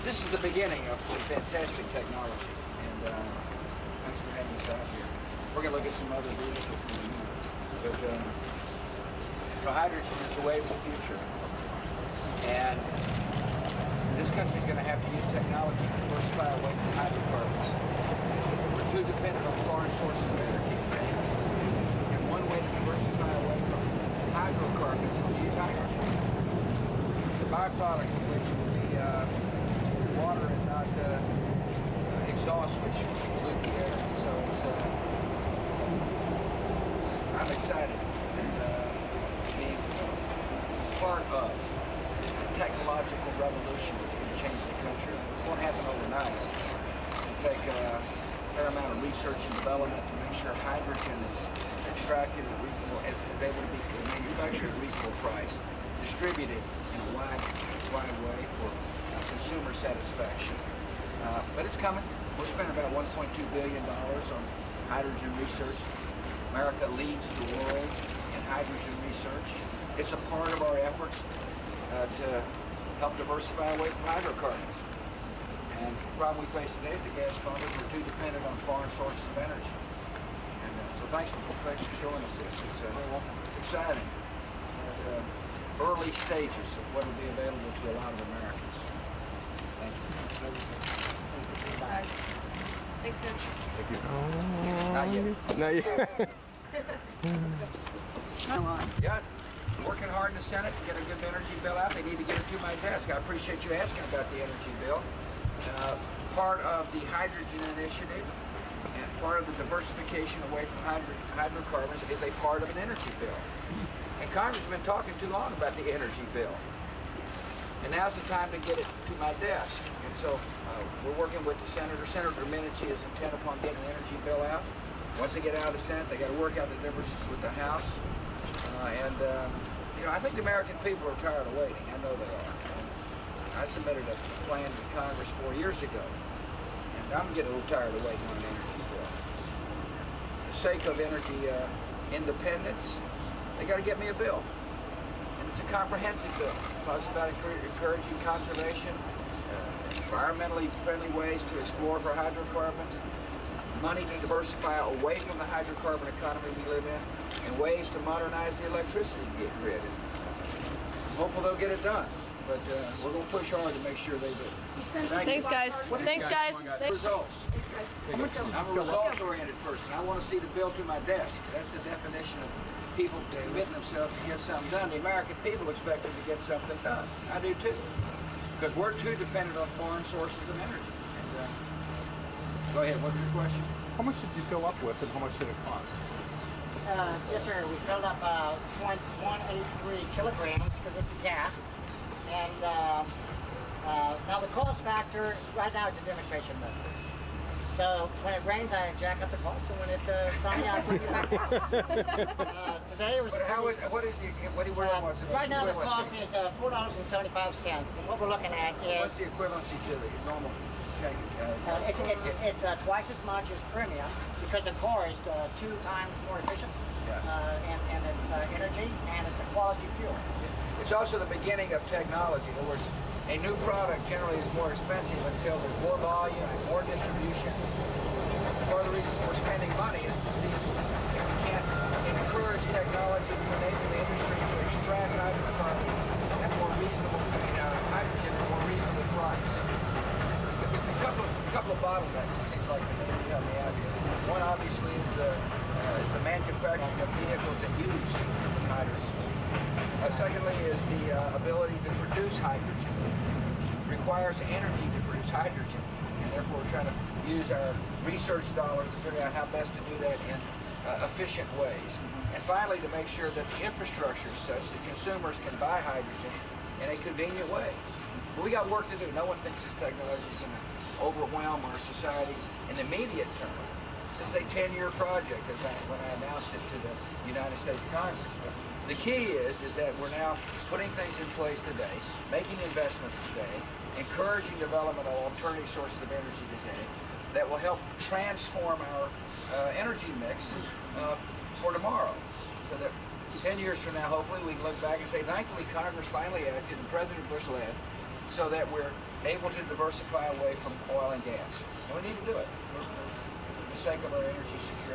This is the beginning of some fantastic technology, and thanks for having us out here. We're going to look at some other vehicles in a minute, but hydrogen is the wave of the future, and this country is going to have to use technology to diversify away from hydrocarbons. We're too dependent on foreign sources of energy today, and one way to diversify away from hydrocarbons is to use hydrogen. The byproduct of which will be water and not exhaust, which pollute the air. So it's I'm excited to be part of a technological revolution that's going to change the country. It won't happen overnight. It'll take a fair amount of research and development to make sure hydrogen is extracted at reasonable, is able to be manufactured at a reasonable price, distributed in a wide way for consumer satisfaction. But it's coming. We're spending about $1.2 billion on hydrogen research. America leads the world in hydrogen research. It's a part of our efforts to help diversify away from hydrocarbons. And the problem we face today at the gas pump is we're too dependent on foreign sources of energy. And so thanks for showing us this. It's exciting. It's early stages of what will be available to a lot of Americans. Thank you. Thanks, Coach. Thank you. Not yet. Not yet. Yeah, working hard in the Senate to get a good energy bill out. They need to get it to my desk. I appreciate you asking about the energy bill. Part of the hydrogen initiative and part of the diversification away from hydrocarbons is a part of an energy bill. And Congress has been talking too long about the energy bill. And now's the time to get it to my desk. And so we're working with the Senator. Senator Domenici is intent upon getting the energy bill out. Once they get out of the Senate, they got to work out the differences with the House. You know, I think the American people are tired of waiting. I know they are. I submitted a plan to Congress 4 years ago, and I'm getting a little tired of waiting on an energy bill. For the sake of energy independence, they got to get me a bill. And it's a comprehensive bill. It talks about encouraging conservation, environmentally friendly ways to explore for hydrocarbons, money to diversify away from the hydrocarbon economy we live in, and ways to modernize the electricity grid. Hopefully they'll get it done, but we're going to push hard to make sure they do. Thanks, guys. Thanks, guys. Results. I'm a results-oriented person. I want to see the bill to my desk. That's the definition of people committing themselves to get something done. The American people expect them to get something done. I do too, because we're too dependent on foreign sources of energy. And, go ahead. What's your question? How much did you fill up with, and how much did it cost? Yes, sir. We filled up 0.183 kilograms because it's a gas. And now the cost factor, right now it's a demonstration method. So when it rains, I jack up the cost, and when it's sunny, I bring it back down. Today was right now the cost is $4.75, and what we're looking at is... What's the equivalency to the normal tank? It's twice as much as premium, because the car is 2 times more efficient, and it's energy, and it's a quality fuel. It's also the beginning of technology. In other words, a new product generally is more expensive until there's more volume and more distribution. Part of the reason we're spending money is to see if we can't encourage technology to enable the industry to extract hydrocarbon at more reasonable, hydrogen at a more reasonable price. A couple of bottlenecks, it seems like, that we have here. One obviously is the manufacturing of vehicles that use hydrogen. Secondly is the ability to produce hydrogen. It requires energy to produce hydrogen, and therefore we're trying to use our research dollars to figure out how best to do that in efficient ways. And finally, to make sure that the infrastructure is such that consumers can buy hydrogen in a convenient way. But we got work to do. No one thinks this technology is going to overwhelm our society in the immediate term. It's a 10-year project when I announced it to the United States Congress. But the key is that we're now putting things in place today, making investments today, encouraging development of alternative sources of energy today that will help transform our energy mix for tomorrow. So that 10 years from now, hopefully, we can look back and say, thankfully, Congress finally acted, and President Bush led, so that we're able to diversify away from oil and gas. And we need to do it for the sake of our energy security.